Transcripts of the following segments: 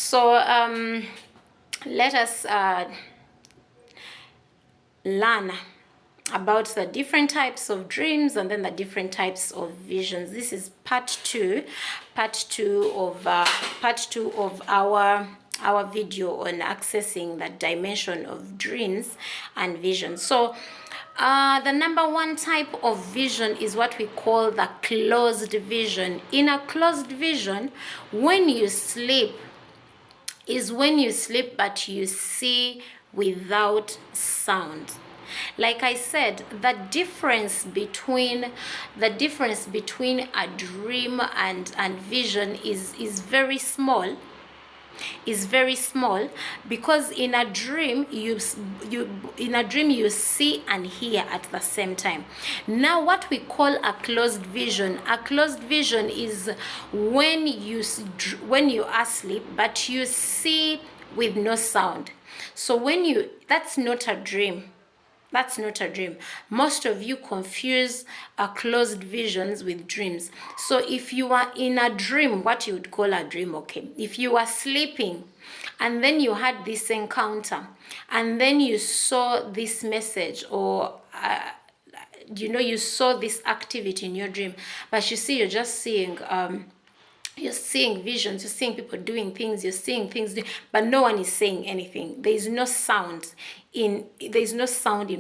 So let us learn about the different types of dreams and then the different types of visions. This is part two of our video on accessing the dimension of dreams and visions. So the number one type of vision is what we call the closed vision. In a closed vision, when you sleep, but you see without sound. Like I said, the difference between a dream and vision is very small. Because in a dream you see and hear at the same time. Now what we call a closed vision is when you are asleep but you see with no sound. So that's not a dream. Most of you confuse closed visions with dreams. So if you are in a dream, what you would call a dream, okay? If you are sleeping and then you had this encounter and then you saw this message or you saw this activity in your dream, but you see you're just seeing you're seeing visions, you're seeing people doing things, you're seeing things, but no one is saying anything. There is no sound in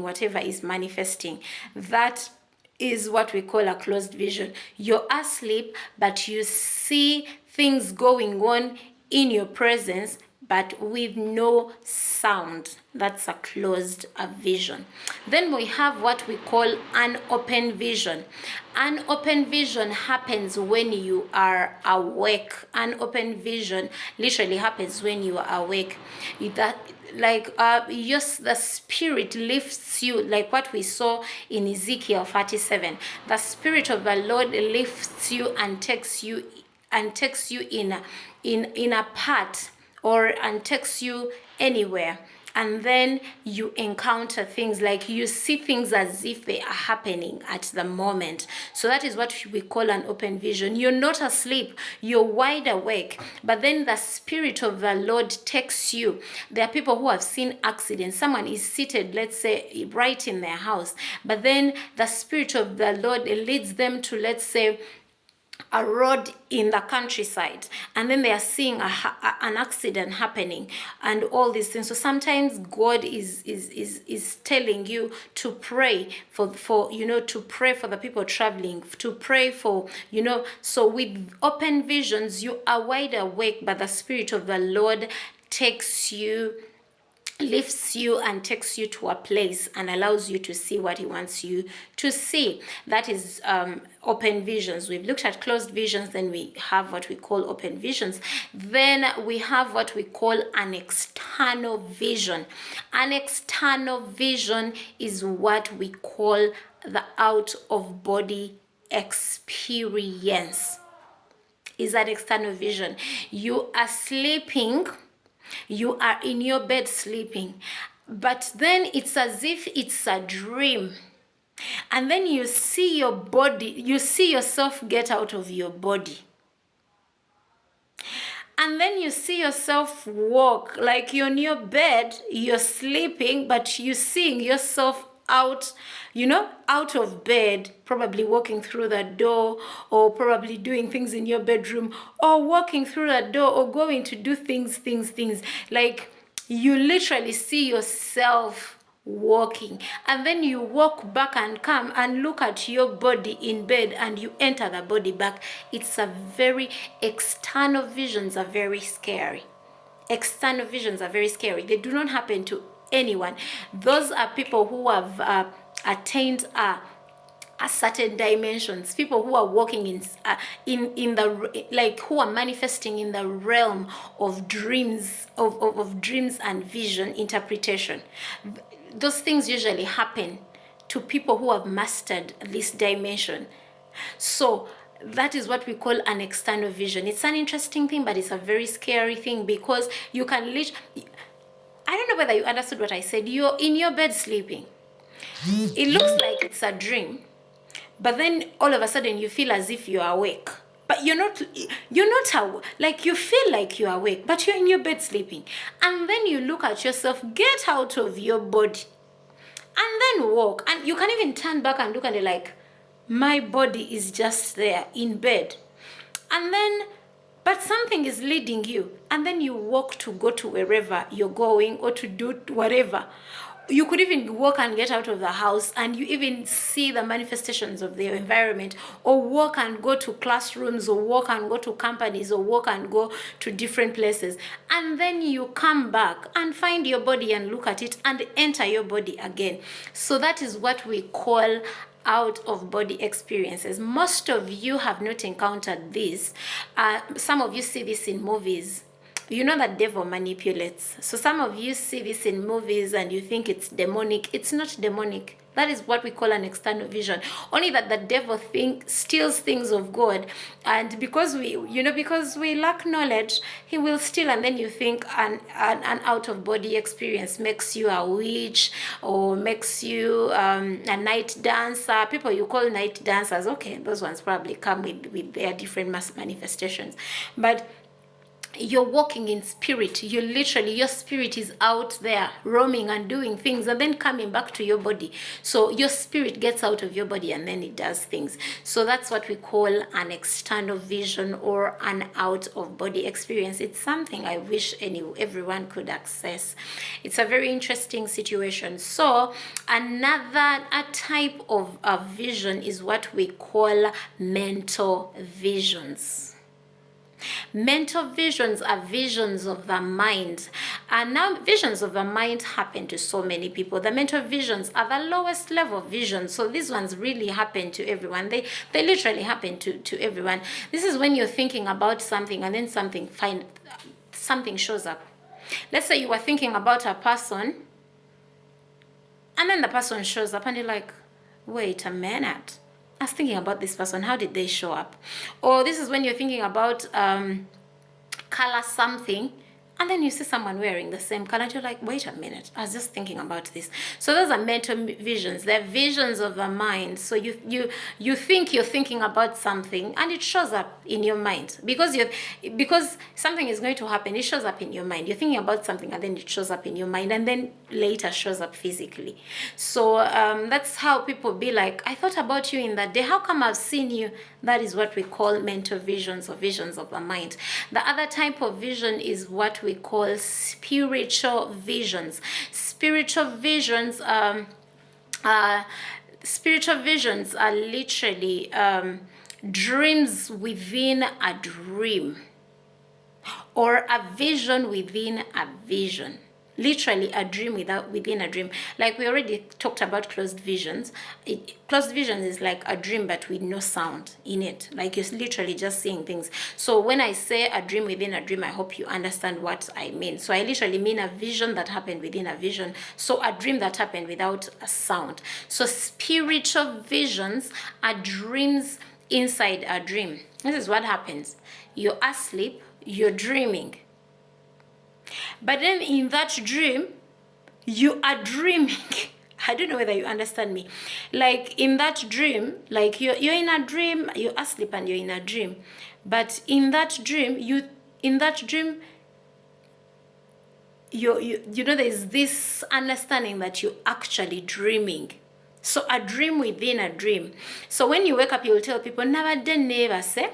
whatever is manifesting. That is what we call a closed vision. You're asleep, but you see things going on in your presence, but with no sound. That's a closed vision. Then we have what we call an open vision. An open vision happens when you are awake. An open vision literally happens when you are awake. The spirit lifts you, like what we saw in Ezekiel 37. The Spirit of the Lord lifts you and takes you in a path and takes you anywhere, and then you encounter things, like you see things as if they are happening at the moment. So that is what we call an open vision. You're not asleep, you're wide awake, but then the Spirit of the Lord takes you. There are people who have seen accidents. Someone is seated, let's say, right in their house, but then the Spirit of the Lord leads them to, let's say, a road in the countryside, and then they are seeing an accident happening and all these things. So sometimes God is telling you to pray for to pray for the people traveling, to pray for, so with open visions you are wide awake, but the Spirit of the Lord lifts you and takes you to a place and allows you to see what he wants you to see. That is open visions. We've looked at closed visions, then we have what we call open visions. Then we have what we call an external vision. An external vision is what we call the out-of-body experience. Is that external vision? You are sleeping, you are in your bed sleeping, but then it's as if it's a dream. And then you see your body, you see yourself get out of your body. And then you see yourself walk, like you're in your bed, you're sleeping, but you're seeing yourself out of bed, probably walking through the door, or probably doing things in your bedroom, or walking through the door, or going to do things. Like you literally see yourself walking, and then you walk back and come and look at your body in bed, and you enter the body back. It's a very external visions are very scary. External visions are very scary. They do not happen to anyone. Those are people who have attained a certain dimensions, people who are walking in the, like, who are manifesting in the realm of dreams, of dreams and vision interpretation. Those things usually happen to people who have mastered this dimension. So that is what we call an external vision. It's an interesting thing, but it's a very scary thing, because you can I don't know whether you understood what I said. You're in your bed sleeping. It looks like it's a dream, but then all of a sudden you feel as if you're awake. but like you feel like you're awake, but you're in your bed sleeping. And then you look at yourself, get out of your body, and then walk. And you can even turn back and look at it like, my body is just there in bed. And then, but something is leading you, and then you walk to go to wherever you're going or to do whatever. You could even walk and get out of the house, and you even see the manifestations of the environment, or walk and go to classrooms, or walk and go to companies, or walk and go to different places. And then you come back and find your body and look at it and enter your body again. So that is what we call out of body experiences. Most of you have not encountered this. Some of you see this in movies. You know that devil manipulates. So some of you see this in movies and you think it's demonic. It's not demonic. That is what we call an external vision. Only that the devil steals things of God, and because we lack knowledge, he will steal. And then you think an out of body experience makes you a witch, or makes you a night dancer. People you call night dancers, okay, those ones probably come with their different manifestations, but you're walking in spirit. Your spirit is out there roaming and doing things and then coming back to your body. So your spirit gets out of your body and then it does things. So that's what we call an external vision or an out of body experience. It's something I wish everyone could access. It's a very interesting situation. So another type of a vision is what we call mental visions. Mental visions are visions of the mind. And now visions of the mind happen to so many people. The mental visions are the lowest level visions. So these ones really happen to everyone. They literally happen to everyone. This is when you're thinking about something and then something shows up. Let's say you were thinking about a person and then the person shows up and you're like, wait a minute. I was thinking about this person. How did they show up? Or this is when you're thinking about color something, and then you see someone wearing the same color, and you're like, wait a minute, I was just thinking about this. So those are mental visions. They're visions of the mind. So you think you're thinking about something, and it shows up in your mind because something is going to happen. It shows up in your mind. You're thinking about something, and then it shows up in your mind, and then later shows up physically. So that's how people be like, I thought about you in that day. How come I've seen you? That is what we call mental visions or visions of the mind. The other type of vision is what we call spiritual visions. Spiritual visions are literally dreams within a dream, or a vision within a vision. Literally a dream within a dream. Like we already talked about closed visions. Closed visions is like a dream but with no sound in it. Like you're literally just seeing things. So when I say a dream within a dream, I hope you understand what I mean. So I literally mean a vision that happened within a vision. So a dream that happened without a sound. So spiritual visions are dreams inside a dream. This is what happens. You're asleep, you're dreaming. But then in that dream, you are dreaming. I don't know whether you understand me. Like in that dream, like you're in a dream, you're asleep and you're in a dream. But in that dream, there's this understanding that you're actually dreaming. So a dream within a dream. So when you wake up, you will tell people, never say.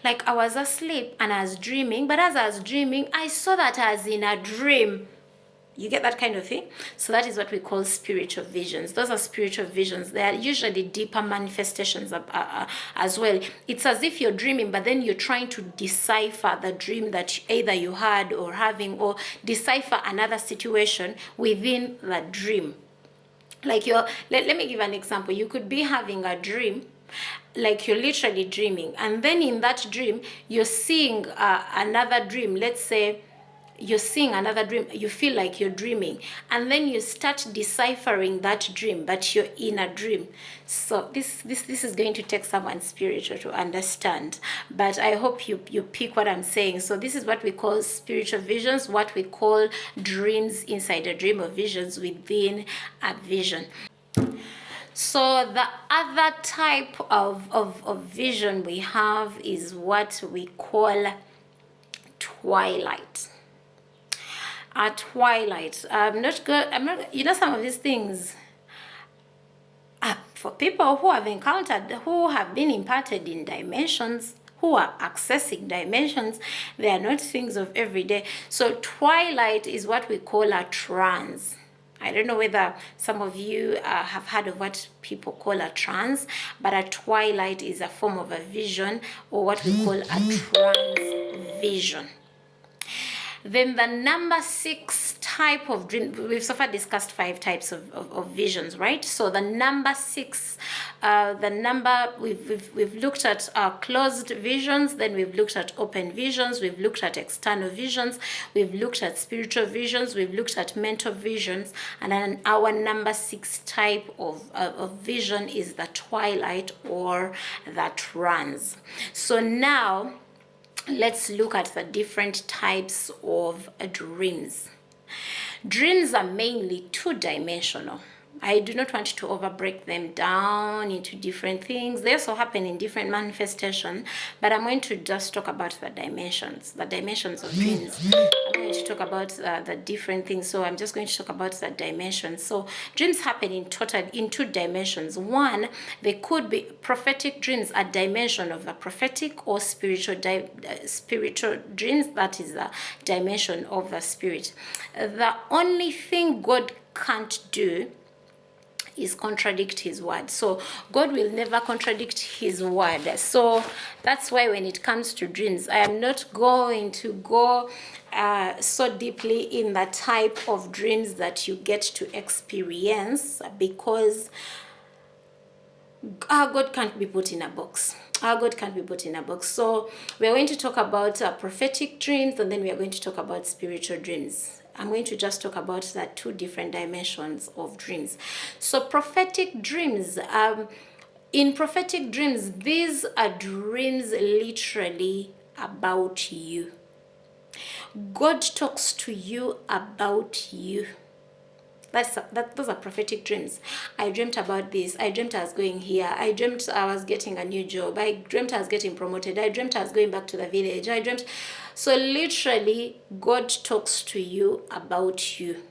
Like I was asleep and I was dreaming, but as I was dreaming, I saw that I was in a dream. You get that kind of thing? So that is what we call spiritual visions. Those are spiritual visions. They are usually deeper manifestations as well. It's as if you're dreaming, but then you're trying to decipher the dream that either you had or having, or decipher another situation within the dream. Like let me give an example. You could be having a dream, like you're literally dreaming, and then in that dream you're seeing another dream. Let's say you're seeing another dream, you feel like you're dreaming, and then you start deciphering that dream, but you're in a dream. So this is going to take someone spiritual to understand, but I hope you pick what I'm saying. So this is what we call spiritual visions, what we call dreams inside a dream, or visions within a vision. So the other type of vision we have is what we call twilight. Twilight. I'm not good. I'm not. You know, some of these things. For people who have encountered, who have been imparted in dimensions, who are accessing dimensions, they are not things of every day. So twilight is what we call a trance. I don't know whether some of you have heard of what people call a trance, but a twilight is a form of a vision, or what we call a trance vision. Then the number 6 type of dream, we've so far discussed 5 types of visions, right? So the number 6, we've looked at closed visions, then we've looked at open visions, we've looked at external visions, we've looked at spiritual visions, we've looked at mental visions, and then our number 6 type of vision is the twilight or the trance. So now let's look at the different types of dreams. Dreams are mainly 2-dimensional. I do not want to overbreak them down into different things. They also happen in different manifestation, but I'm going to just talk about the dimensions of dreams. I'm going to talk about the different things, so I'm just going to talk about the dimensions. So dreams happen in 2 dimensions. One, they could be prophetic dreams, a dimension of the prophetic, or spiritual dreams, that is a dimension of the spirit. The only thing God can't do is contradict his word. So God will never contradict his word. So that's why when it comes to dreams, I am not going to go so deeply in the type of dreams that you get to experience, because our God can't be put in a box. Our God can't be put in a box. So we're going to talk about prophetic dreams, and then we are going to talk about spiritual dreams. I'm going to just talk about the 2 different dimensions of dreams. So prophetic dreams, in prophetic dreams, these are dreams literally about you. God talks to you about you. Those are prophetic dreams. I dreamt about this. I dreamt I was going here. I dreamt I was getting a new job. I dreamt I was getting promoted. I dreamt I was going back to the village. So literally, God talks to you about you.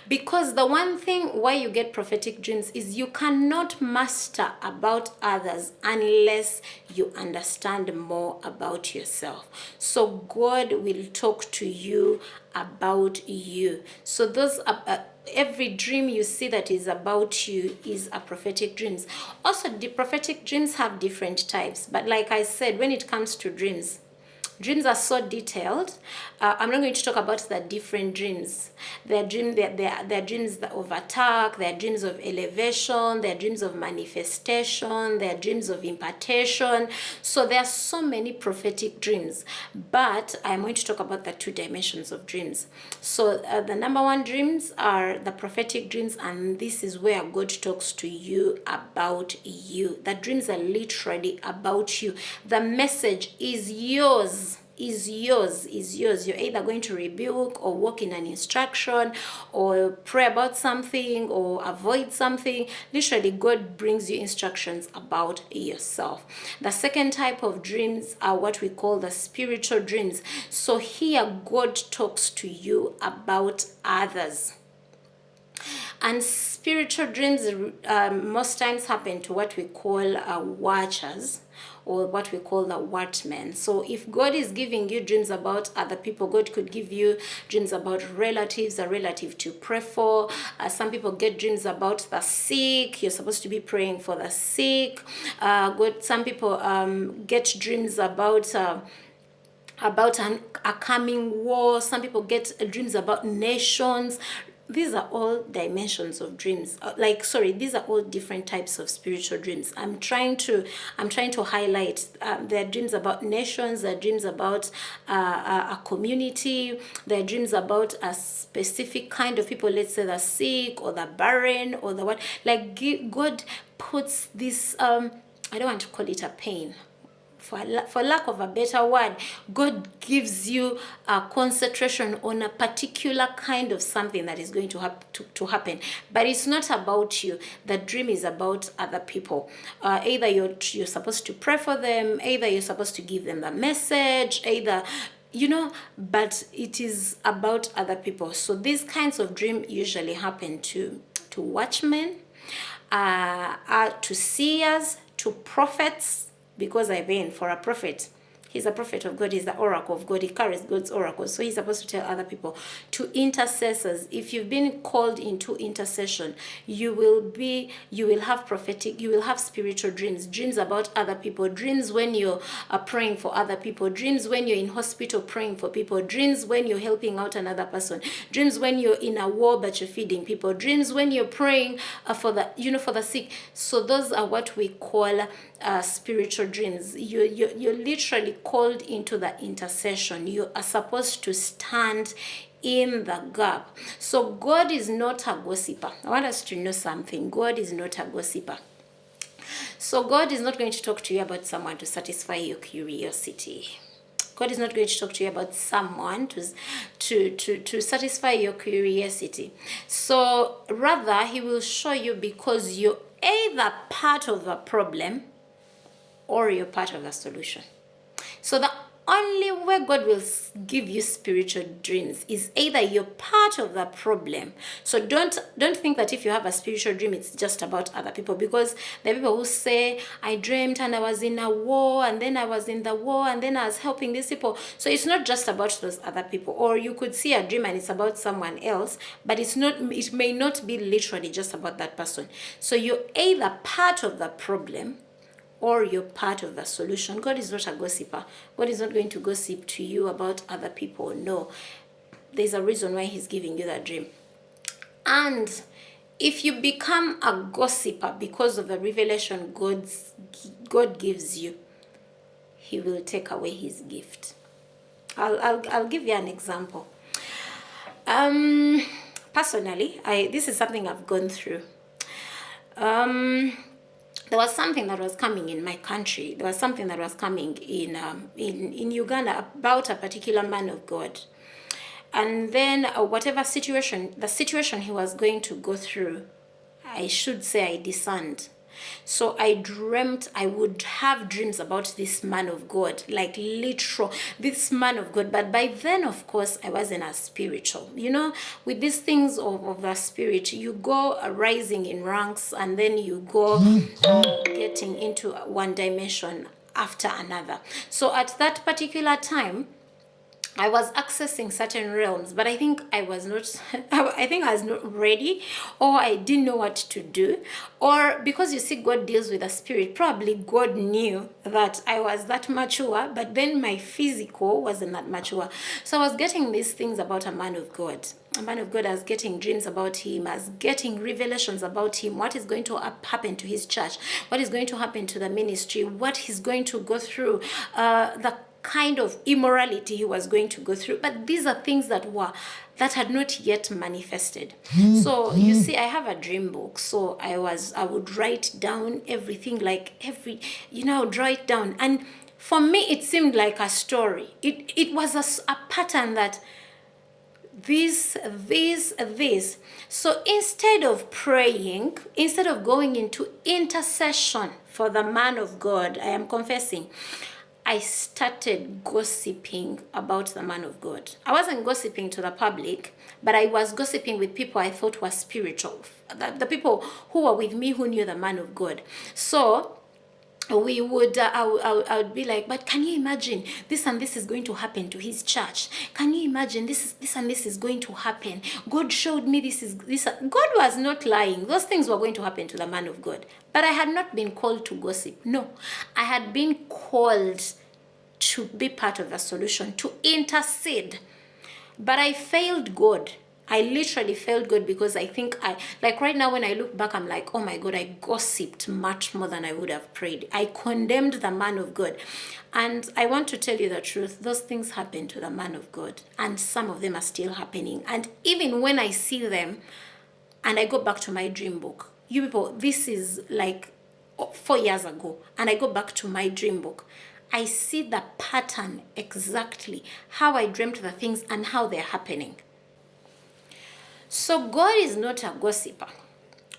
Because the one thing why you get prophetic dreams is you cannot master about others unless you understand more about yourself. So God will talk to you about you. So those are every dream you see that is about you is a prophetic dreams. Also, the prophetic dreams have different types, but like I said, when it comes to dreams are so detailed. I'm not going to talk about the different dreams. There are dreams of attack, there are dreams of elevation, there are dreams of manifestation, there are dreams of impartation. So there are so many prophetic dreams, but I'm going to talk about the 2 dimensions of dreams. So the number 1 dreams are the prophetic dreams, and this is where God talks to you about you. The dreams are literally about you. The message is yours. You're either going to rebuke or walk in an instruction or pray about something or avoid something. Literally, God brings you instructions about yourself. The second type of dreams are what we call the spiritual dreams. So here, God talks to you about others. And spiritual dreams most times happen to what we call watchers, or what we call the watchmen. So if God is giving you dreams about other people, God could give you dreams about relatives, a relative to pray for. Some people get dreams about the sick. You're supposed to be praying for the sick. Some people get dreams about a coming war. Some people get dreams about nations. These are all dimensions of dreams. These are all different types of spiritual dreams. I'm trying to highlight. There are dreams about nations. There are dreams about a community. There are dreams about a specific kind of people. Let's say the sick or the barren or the what. God puts this. I don't want to call it a pain. for lack of a better word, God gives you a concentration on a particular kind of something that is going to happen. But it's not about you. The dream is about other people. Either you're supposed to pray for them, either you're supposed to give them the message, either but it is about other people. So these kinds of dreams usually happen to watchmen, to seers, to prophets, because for a prophet, he's a prophet of God, he's the oracle of God, he carries God's oracle, so he's supposed to tell other people. To intercessors, if you've been called into intercession, you will have spiritual dreams about other people, dreams when you're praying for other people, dreams when you're in hospital praying for people, dreams when you're helping out another person, dreams when you're in a war but you're feeding people, dreams when you're praying for the sick. So those are what we call spiritual dreams. You're literally called into the intercession. You are supposed to stand in the gap. So God is not a gossiper. I want us to know something. God is not a gossiper. So God is not going to talk to you about someone to satisfy your curiosity. God is not going to talk to you about someone to satisfy your curiosity. So rather, he will show you, because you're either part of the problem or you're part of the solution. So the only way God will give you spiritual dreams is either you're part of the problem. So don't think that if you have a spiritual dream, it's just about other people, because there are people who say, I dreamt and I was in a war, and then I was in the war, and then I was helping these people. So it's not just about those other people. Or you could see a dream and it's about someone else, but it may not be literally just about that person. So you're either part of the problem or you're part of the solution. God is not a gossiper. God is not going to gossip to you about other people. No. There's a reason why he's giving you that dream. And if you become a gossiper because of the revelation God gives you, he will take away his gift. I'll give you an example. Personally, this is something I've gone through. There was something that was coming in my country. There was something that was coming in Uganda about a particular man of God. And then the situation he was going to go through, I should say I discerned. So I would have dreams about this man of God, like literal, this man of God. But by then, of course, I wasn't as spiritual. With these things of the spirit, you go rising in ranks, and then you go getting into one dimension after another. So at that particular time, I was accessing certain realms, but I think I was not ready, or I didn't know what to do, or because you see, God deals with the spirit. Probably God knew that I was that mature, but then my physical wasn't that mature. So I was getting these things about a man of God. A man of God. I was getting dreams about him. I was getting revelations about him. What is going to happen to his church? What is going to happen to the ministry? What he's going to go through? The kind of immorality he was going to go through. But these are things that had not yet manifested. So you see, I have a dream book. So I would write down everything, write down. And for me, it seemed like a story. It was a pattern that this. So instead of praying, instead of going into intercession for the man of God, I am confessing, I started gossiping about the man of God. I wasn't gossiping to the public, but I was gossiping with people I thought were spiritual. The people who were with me who knew the man of God. So we would, I would be like, but can you imagine this and this is going to happen to his church? Can you imagine this and this is going to happen? God showed me this. God was not lying. Those things were going to happen to the man of God. But I had not been called to gossip. No, I had been called to be part of the solution, to intercede. But I failed God. I literally failed God, because I think right now when I look back, I'm like, oh my God, I gossiped much more than I would have prayed. I condemned the man of God. And I want to tell you the truth. Those things happened to the man of God. And some of them are still happening. And even when I see them and I go back to my dream book, you people, this is like 4 years ago. And I go back to my dream book. I see the pattern exactly, how I dreamt the things and how they're happening. So God is not a gossiper.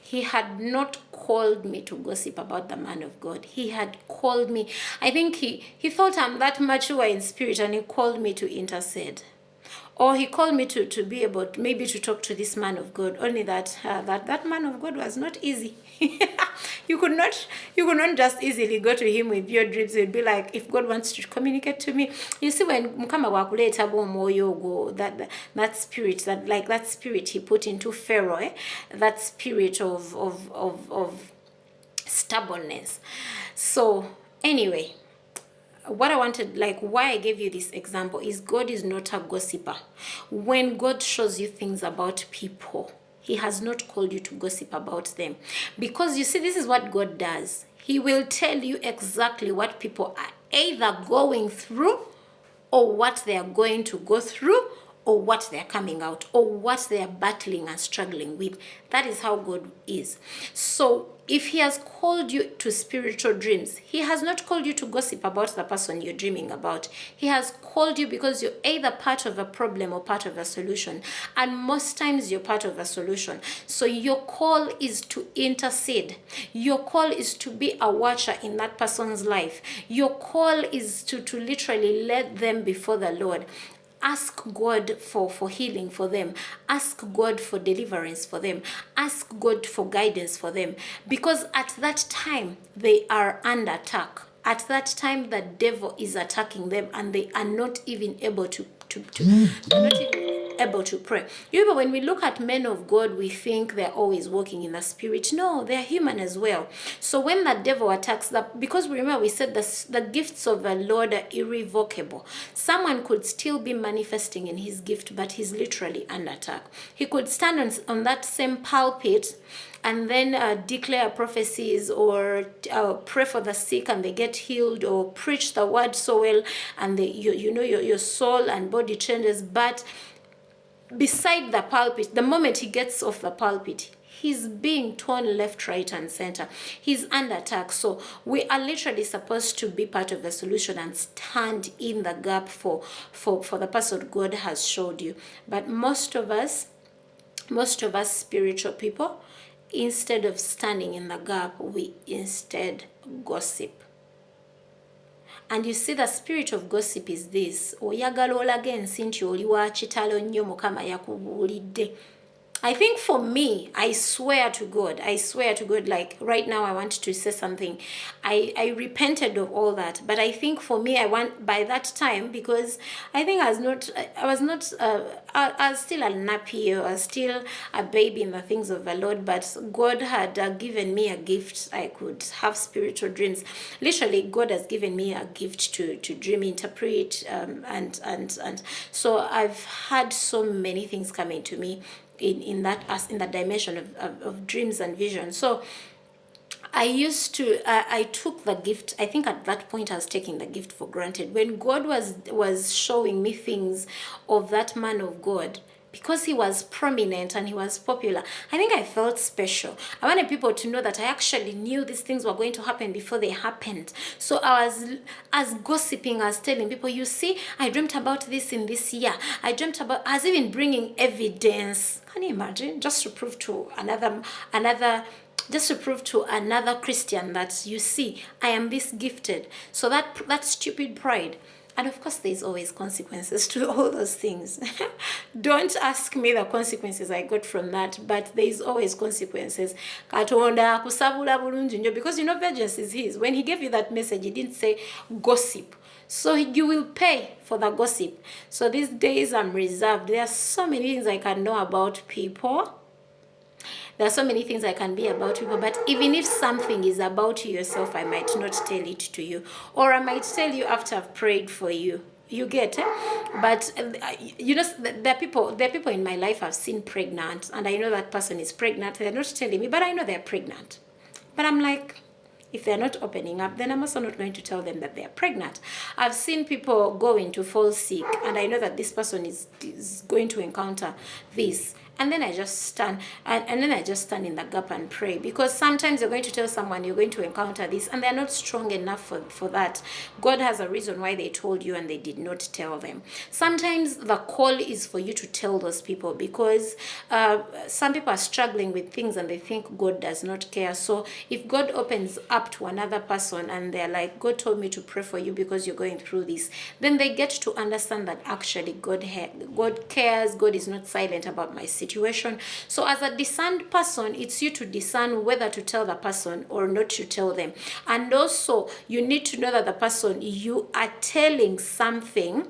He had not called me to gossip about the man of God. He had called me. I think he thought I'm that mature in spirit, and he called me to intercede. Or he called me to be able to, maybe to talk to this man of God. Only that that man of God was not easy. you could not just easily go to him with your dreams. You'd be like, if God wants to communicate to me, you see, when mukama wakuleta moyo, that spirit, that spirit he put into Pharaoh, that spirit of stubbornness. So anyway, what I wanted, like why I gave you this example, is God is not a gossiper. When God shows you things about people, he has not called you to gossip about them. Because you see, this is what God does. He will tell you exactly what people are either going through, or what they are going to go through, or what they're coming out, or what they're battling and struggling with. That is how God is. So if he has called you to spiritual dreams, he has not called you to gossip about the person you're dreaming about. He has called you because you're either part of a problem or part of a solution. And most times you're part of a solution. So your call is to intercede. Your call is to be a watcher in that person's life. Your call is to literally let them before the Lord. Ask God for healing for them. Ask God for deliverance for them. Ask God for guidance for them. Because at that time, they are under attack. At that time, the devil is attacking them, and they are not even able to not even able to pray. You know, when we look at men of God, we think they're always walking in the spirit. No, they're human as well. So when the devil attacks, because remember we said the gifts of the Lord are irrevocable. Someone could still be manifesting in his gift, but he's literally under attack. He could stand on that same pulpit and then declare prophecies, or pray for the sick and they get healed, or preach the word so well and your soul and body changes. But beside the pulpit, the moment he gets off the pulpit, he's being torn left, right, and center. He's under attack. So we are literally supposed to be part of the solution and stand in the gap for the person God has showed you. But most of us spiritual people, instead of standing in the gap, we instead gossip. And you see, the spirit of gossip is this: oyagala olage ensi nti oli wa kitalo nnyo Mukama yakubuulidde. I think for me, I swear to God, like right now I want to say something. I repented of all that. But I think for me, I want, by that time, because I think I was still a nappy, I was still a baby in the things of the Lord, but God had given me a gift. I could have spiritual dreams. Literally, God has given me a gift to dream interpret, and so I've had so many things coming to me in that dimension of dreams and visions. So I took the gift. I think at that point I was taking the gift for granted. When God was showing me things of that man of God, because he was prominent and he was popular, I think I felt special. I wanted people to know that I actually knew these things were going to happen before they happened. So I was gossiping, I was telling people, you see, I dreamt about this in this year. I was even bringing evidence. Can you imagine? Just to prove to another Christian that, you see, I am this gifted. So that stupid pride. And of course, there's always consequences to all those things. Don't ask me the consequences I got from that, but there's always consequences. Katonda kusabula bulungi nnyo, because vengeance is his. When he gave you that message, he didn't say gossip. So you will pay for the gossip. So these days I'm reserved. There are so many things I can know about people. There are so many things I can be about people, but even if something is about you yourself, I might not tell it to you, or I might tell you after I've prayed for you. You get it? But there are people in my life I've seen pregnant, and I know that person is pregnant. They're not telling me, but I know they're pregnant. But I'm like, if they're not opening up, then I'm also not going to tell them that they're pregnant. I've seen people going to fall sick, and I know that this person is going to encounter this. And then I just stand, and then I just stand in the gap and pray, because sometimes you're going to tell someone you're going to encounter this and they're not strong enough for that. God has a reason why they told you and they did not tell them. Sometimes the call is for you to tell those people, because some people are struggling with things and they think God does not care. So if God opens up to another person and they're like, God told me to pray for you because you're going through this, then they get to understand that actually God cares. God is not silent about my situation. So as a discerned person, it's you to discern whether to tell the person or not to tell them. And also you need to know that the person you are telling something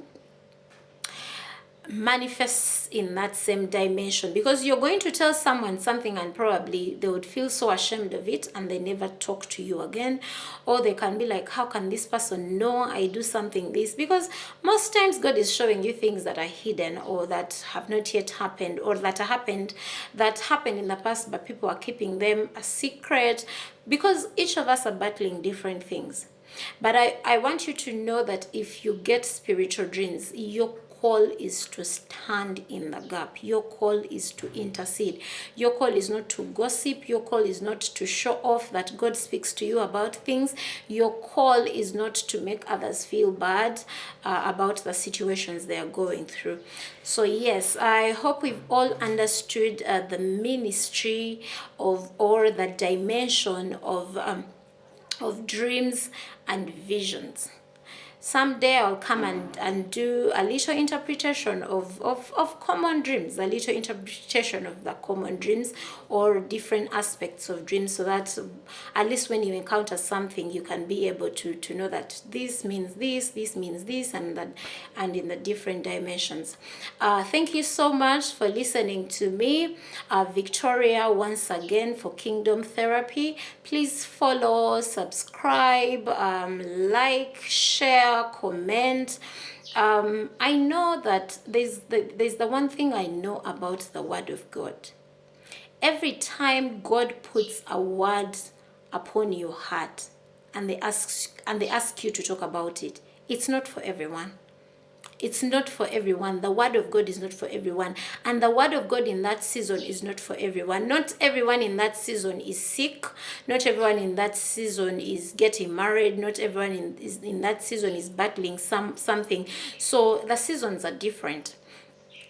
manifests in that same dimension, because you're going to tell someone something and probably they would feel so ashamed of it and they never talk to you again, or they can be like, how can this person know I do something this? Because most times God is showing you things that are hidden or that have not yet happened, or that happened in the past but people are keeping them a secret, because each of us are battling different things. But I want you to know that if you get spiritual dreams, your call is to stand in the gap. Your call is to intercede. Your call is not to gossip. Your call is not to show off that God speaks to you about things. Your call is not to make others feel bad about the situations they are going through. So yes, I hope we've all understood the ministry of, or the dimension of dreams and visions. Someday I'll come and do a little interpretation of common dreams, a little interpretation of the common dreams or different aspects of dreams, so that at least when you encounter something, you can be able to know that this means this means this, and that, and in the different dimensions. Thank you so much for listening to me, Victoria, once again, for Kingdom Therapy. Please follow, subscribe, like, share, comment. I know that there's the one thing I know about the Word of God. Every time God puts a word upon your heart and they ask you to talk about it, it's not for everyone. It's not for everyone. The Word of God is not for everyone. And the Word of God in that season is not for everyone. Not everyone in that season is sick. Not everyone in that season is getting married. Not everyone in that season is battling something. So the seasons are different.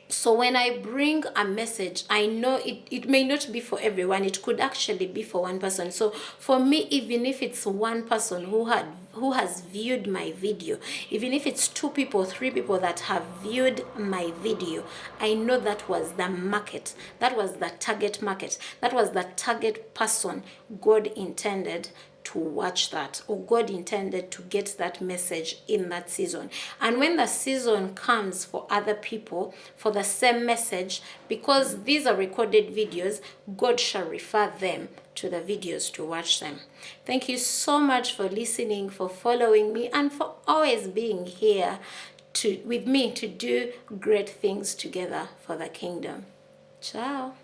So when I bring a message, I know it may not be for everyone. It could actually be for one person. So for me, even if it's one person who has viewed my video, even if it's 2 people, 3 people that have viewed my video, I know that was the market. That was the target market. That was the target person God intended to watch that, or God intended to get that message in that season. And when the season comes for other people for the same message, because these are recorded videos, God shall refer them to the videos to watch them. Thank you so much for listening, for following me, and for always being here with me to do great things together for the kingdom. Ciao.